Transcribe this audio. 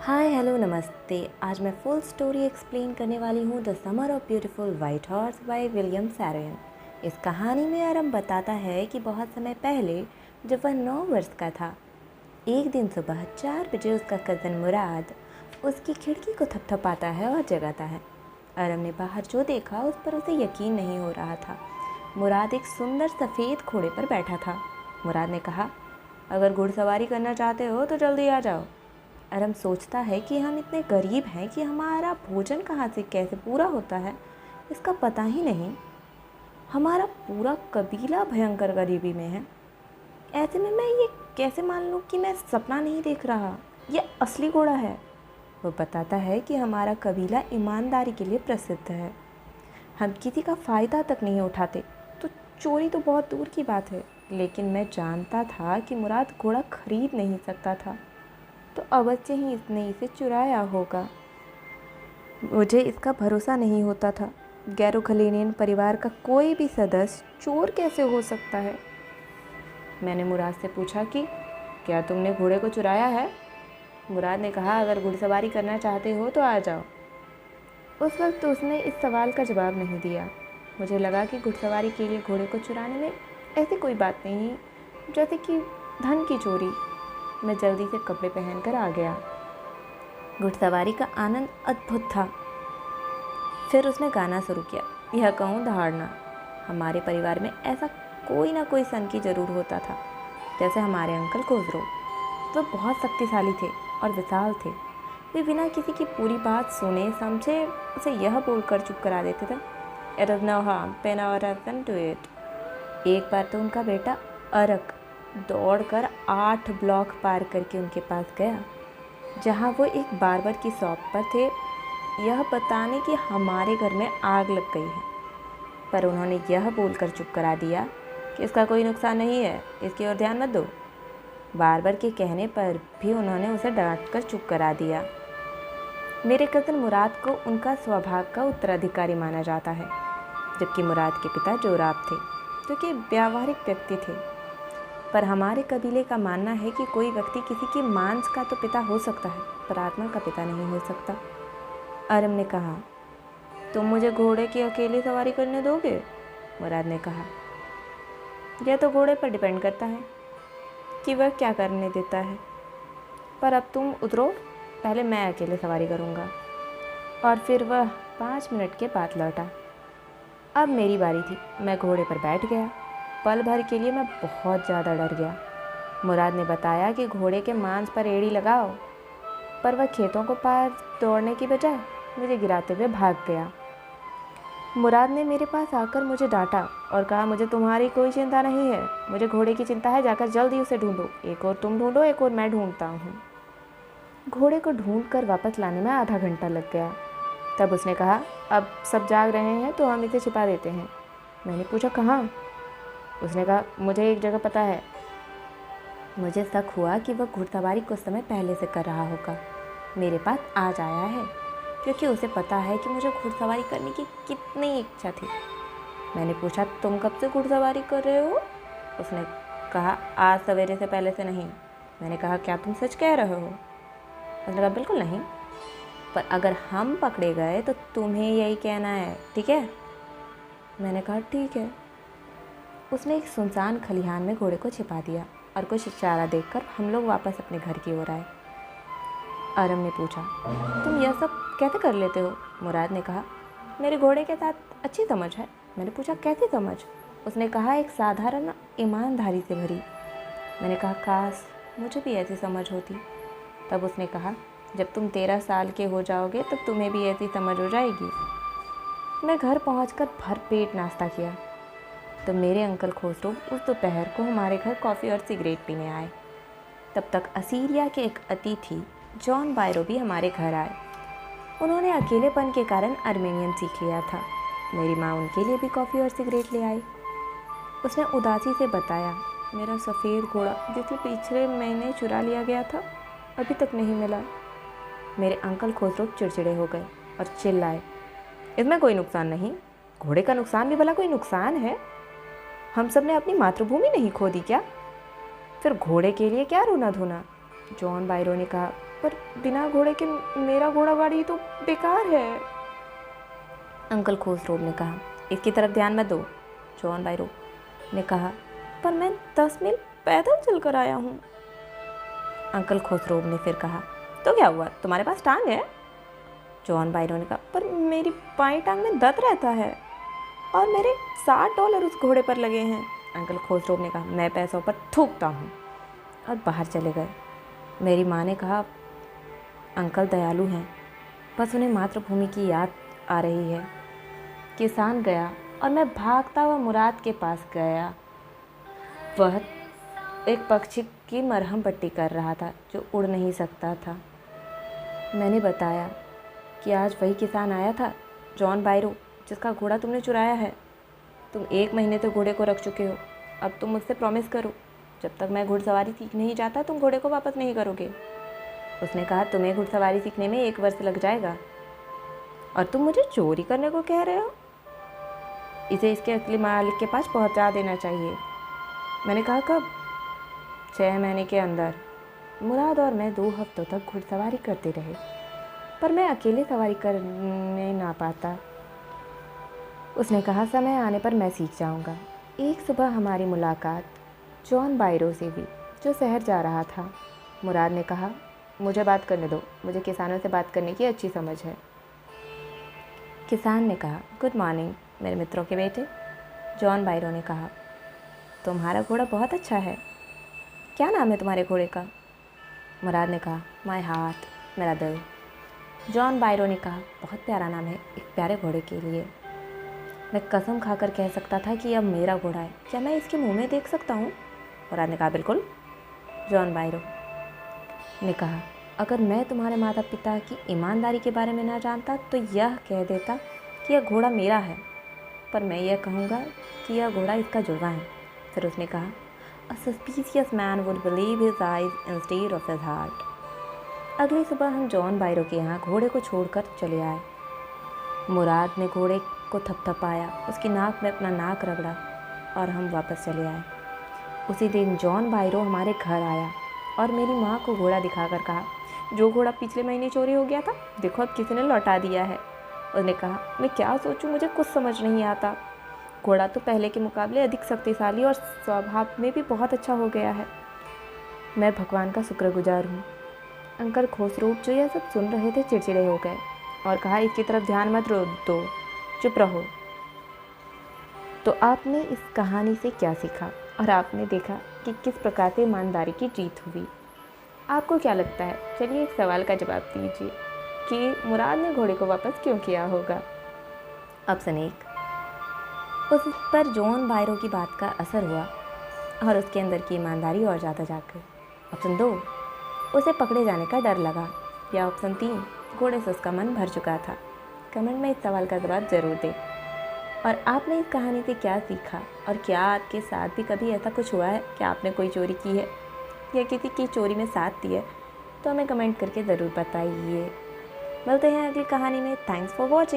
Hi hello नमस्ते। आज मैं फुल स्टोरी एक्सप्लेन करने वाली हूँ the summer of beautiful white horse by William Saroyan. इस कहानी में आरंभ बताता है कि बहुत समय पहले जब वह 9 वर्ष का था, एक दिन सुबह 4 बजे उसका कज़न मुराद उसकी खिड़की को थपथपाता है और जगाता है। आरम ने बाहर जो देखा उस पर उसे यकीन नहीं हो रहा था। मुराद एक सुंदर सफ़ेद घोड़े पर बैठा था। मुराद ने कहा, अगर घुड़सवारी करना चाहते हो तो जल्दी आ जाओ। आरम सोचता है कि हम इतने गरीब हैं कि हमारा भोजन कहाँ से कैसे पूरा होता है, इसका पता ही नहीं। हमारा पूरा कबीला भयंकर गरीबी में है। ऐसे में मैं ये कैसे मान लूँ कि मैं सपना नहीं देख रहा, ये असली घोड़ा है। वो बताता है कि हमारा कबीला ईमानदारी के लिए प्रसिद्ध है। हम किसी का फ़ायदा तक नहीं उठाते, तो चोरी तो बहुत दूर की बात है। लेकिन मैं जानता था कि मुराद घोड़ा खरीद नहीं सकता था, तो अवश्य ही इसने इसे चुराया होगा। मुझे इसका भरोसा नहीं होता था। गैरो खलीनियन परिवार का कोई भी सदस्य चोर कैसे हो सकता है। मैंने मुराद से पूछा कि क्या तुमने घोड़े को चुराया है। मुराद ने कहा, अगर घुड़सवारी करना चाहते हो तो आ जाओ। उस वक्त उसने इस सवाल का जवाब नहीं दिया। मुझे लगा कि घुड़सवारी के लिए घोड़े को चुराने में ऐसी कोई बात नहीं जैसे कि धन की चोरी। मैं जल्दी से कपड़े पहनकर आ गया। घुड़सवारी का आनंद अद्भुत था। फिर उसने गाना शुरू किया, यह कहूँ दहाड़ना। हमारे परिवार में ऐसा कोई ना कोई सनकी जरूर होता था, जैसे हमारे अंकल खुसरो। वो बहुत शक्तिशाली थे और विशाल थे। वे बिना किसी की पूरी बात सुने समझे उसे यह बोलकर चुप करा देते थे, इट इज़ नो हार्म, पे नो हैपन टू इट। एक बार तो उनका बेटा अरक दौड़कर 8 ब्लॉक पार करके उनके पास गया, जहाँ वो एक बार्बर की शॉप पर थे, यह बताने कि हमारे घर में आग लग गई है। पर उन्होंने यह बोलकर चुप करा दिया कि इसका कोई नुकसान नहीं है, इसकी ओर ध्यान मत दो। बार्बर के कहने पर भी उन्होंने उसे डांट कर चुप करा दिया। मेरे कज़न मुराद को उनका स्वभाव का उत्तराधिकारी माना जाता है, जबकि मुराद के पिता जोराब थे, जो कि व्यावहारिक व्यक्ति थे। पर हमारे कबीले का मानना है कि कोई व्यक्ति किसी की मांस का तो पिता हो सकता है, पर आत्मा का पिता नहीं हो सकता। आरम ने कहा, तुम मुझे घोड़े की अकेली सवारी करने दोगे। मुराद ने कहा, यह तो घोड़े पर डिपेंड करता है कि वह क्या करने देता है, पर अब तुम उतरो, पहले मैं अकेले सवारी करूँगा। और फिर वह 5 मिनट के बाद लौटा। अब मेरी बारी थी। मैं घोड़े पर बैठ गया। पल भर के लिए मैं बहुत ज़्यादा डर गया। मुराद ने बताया कि घोड़े के मांस पर एड़ी लगाओ, पर वह खेतों को पार दौड़ने की बजाय मुझे गिराते हुए भाग गया। मुराद ने मेरे पास आकर मुझे डांटा और कहा, मुझे तुम्हारी कोई चिंता नहीं है, मुझे घोड़े की चिंता है, जाकर जल्दी उसे ढूंढो। एक और तुम ढूंढो, एक और मैं ढूंढता हूँ। घोड़े को ढूंढकर वापस लाने में आधा घंटा लग गया। तब उसने कहा, अब सब जाग रहे हैं तो हम इसे छिपा देते हैं। मैंने पूछा, कहाँ। उसने कहा, मुझे एक जगह पता है। मुझे शक हुआ कि वह घुड़सवारी कुछ समय पहले से कर रहा होगा। मेरे पास आज आया है क्योंकि उसे पता है कि मुझे घुड़सवारी करने की कितनी इच्छा थी। मैंने पूछा, तुम कब से घुड़सवारी कर रहे हो। उसने कहा, आज सवेरे से पहले से नहीं। मैंने कहा, क्या तुम सच कह रहे हो। उसने कहा, बिल्कुल नहीं, पर अगर हम पकड़े गए तो तुम्हें यही कहना है, ठीक है। मैंने कहा, ठीक है। उसने एक सुनसान खलिहान में घोड़े को छिपा दिया और कुछ इशारा देकर हम लोग वापस अपने घर की ओर आए। आरम ने पूछा, तुम यह सब कैसे कर लेते हो। मुराद ने कहा, मेरे घोड़े के साथ अच्छी समझ है। मैंने पूछा, कैसी समझ। उसने कहा, एक साधारण ईमानदारी से भरी। मैंने कहा, काश मुझे भी ऐसी समझ होती। तब उसने कहा, जब तुम 13 साल के हो जाओगे तब तुम्हें भी ऐसी समझ हो जाएगी। मैं घर पहुंचकर भरपेट नाश्ता किया तो मेरे अंकल खुसरो उस दोपहर को हमारे घर कॉफ़ी और सिगरेट पीने आए। तब तक असीरिया के एक अतिथि जॉन बायरो भी हमारे घर आए। उन्होंने अकेलेपन के कारण आर्मेनियन सीख लिया था। मेरी माँ उनके लिए भी कॉफ़ी और सिगरेट ले आई। उसने उदासी से बताया, मेरा सफ़ेद घोड़ा जिसे पिछले महीने चुरा लिया गया था अभी तक नहीं मिला। मेरे अंकल खुसरो चिड़चिड़े हो गए और चिल्लाए, इसमें कोई नुकसान नहीं, घोड़े का नुकसान भी भला कोई नुकसान है। हम सब ने अपनी मातृभूमि नहीं खो दी क्या। फिर घोड़े के लिए क्या रोना धोना। जॉन बायरो ने कहा, पर बिना घोड़े के मेरा घोड़ा गाड़ी तो बेकार है। अंकल खोसरोब ने कहा, इसकी तरफ ध्यान मत दो। जॉन बायरो ने कहा, पर मैं 10 मील पैदल चलकर आया हूँ। अंकल खोसरोब ने फिर कहा, तो क्या हुआ, तुम्हारे पास टांग है? जॉन बायरो ने कहा, पर मेरी बाईं टांग में दर्द रहता है और मेरे $60 उस घोड़े पर लगे हैं। अंकल खोसरोब ने कहा, मैं पैसों पर थूकता हूँ, और बाहर चले गए। मेरी माँ ने कहा, अंकल दयालु हैं, बस उन्हें मातृभूमि की याद आ रही है। किसान गया और मैं भागता हुआ मुराद के पास गया। वह एक पक्षी की मरहम पट्टी कर रहा था जो उड़ नहीं सकता था। मैंने बताया कि आज वही किसान आया था, जॉन बायरो, जिसका घोड़ा तुमने चुराया है। तुम 1 महीने तो घोड़े को रख चुके हो। अब तुम मुझसे प्रॉमिस करो, जब तक मैं घुड़सवारी सीख नहीं जाता तुम घोड़े को वापस नहीं करोगे। उसने कहा, तुम्हें घुड़सवारी सीखने में 1 वर्ष लग जाएगा और तुम मुझे चोरी करने को कह रहे हो। इसे इसके असली मालिक के पास पहुंचा देना चाहिए। मैंने कहा, कब? 6 महीने के अंदर। मुराद और मैं 2 हफ्तों तक घुड़सवारी करते रहे, पर मैं अकेले सवारी करने ना पाता। उसने कहा, समय आने पर मैं सीख जाऊंगा। एक सुबह हमारी मुलाकात जॉन बायरो से हुई, जो शहर जा रहा था। मुराद ने कहा, मुझे बात करने दो, मुझे किसानों से बात करने की अच्छी समझ है। किसान ने कहा, गुड मॉर्निंग मेरे मित्रों के बेटे। जॉन बायरो ने कहा, तुम्हारा घोड़ा बहुत अच्छा है। क्या नाम है तुम्हारे घोड़े का? मुराद ने कहा, माय हार्ट, मेरा दिल। जॉन बायरो ने कहा, बहुत प्यारा नाम है एक प्यारे घोड़े के लिए। मैं कसम खाकर कह सकता था कि अब मेरा घोड़ा है। क्या मैं इसके मुंह में देख सकता हूँ? मुराद ने कहा, बिल्कुल। जॉन बायरो ने कहा, अगर मैं तुम्हारे माता पिता की ईमानदारी के बारे में ना जानता तो यह कह देता कि यह घोड़ा मेरा है, पर मैं यह कहूँगा कि यह घोड़ा इसका जुड़वा है। फिर उसने कहा, A suspicious man would believe his eyes instead of his heart. अगली सुबह हम जॉन बायरो के यहाँ घोड़े को छोड़कर चले आए। मुराद ने घोड़े को थपथपाया, उसकी नाक में अपना नाक रगड़ा और हम वापस चले आए। उसी दिन जॉन बायरो हमारे घर आया और मेरी माँ को घोड़ा दिखाकर कहा, जो घोड़ा पिछले महीने चोरी हो गया था, देखो अब किसी ने लौटा दिया है। उसने कहा, मैं क्या सोचूं, मुझे कुछ समझ नहीं आता। घोड़ा तो पहले के मुकाबले अधिक शक्तिशाली और स्वभाव में भी बहुत अच्छा हो गया है। मैं भगवान का शुक्रगुजार हूँ। अंकल खोसरोब, जो यह सब सुन रहे थे, चिड़चिड़े हो गए और कहा, इसकी तरफ ध्यान मत दो, चुप रहो। तो आपने इस कहानी से क्या सीखा और आपने देखा कि किस प्रकार से ईमानदारी की जीत हुई। आपको क्या लगता है? चलिए एक सवाल का जवाब दीजिए कि मुराद ने घोड़े को वापस क्यों किया होगा। ऑप्शन 1, उस पर जॉन बायरो की बात का असर हुआ और उसके अंदर की ईमानदारी और ज़्यादा जाग गई। ऑप्शन 2, उसे पकड़े जाने का डर लगा। या ऑप्शन 3, घोड़े से उसका मन भर चुका था। कमेंट में इस सवाल का जवाब ज़रूर दें। और आपने इस कहानी से क्या सीखा और क्या आपके साथ भी कभी ऐसा कुछ हुआ है कि आपने कोई चोरी की है या किसी की चोरी में साथ दिया है, तो हमें कमेंट करके ज़रूर बताइए। मिलते हैं अगली कहानी में। Thanks for watching.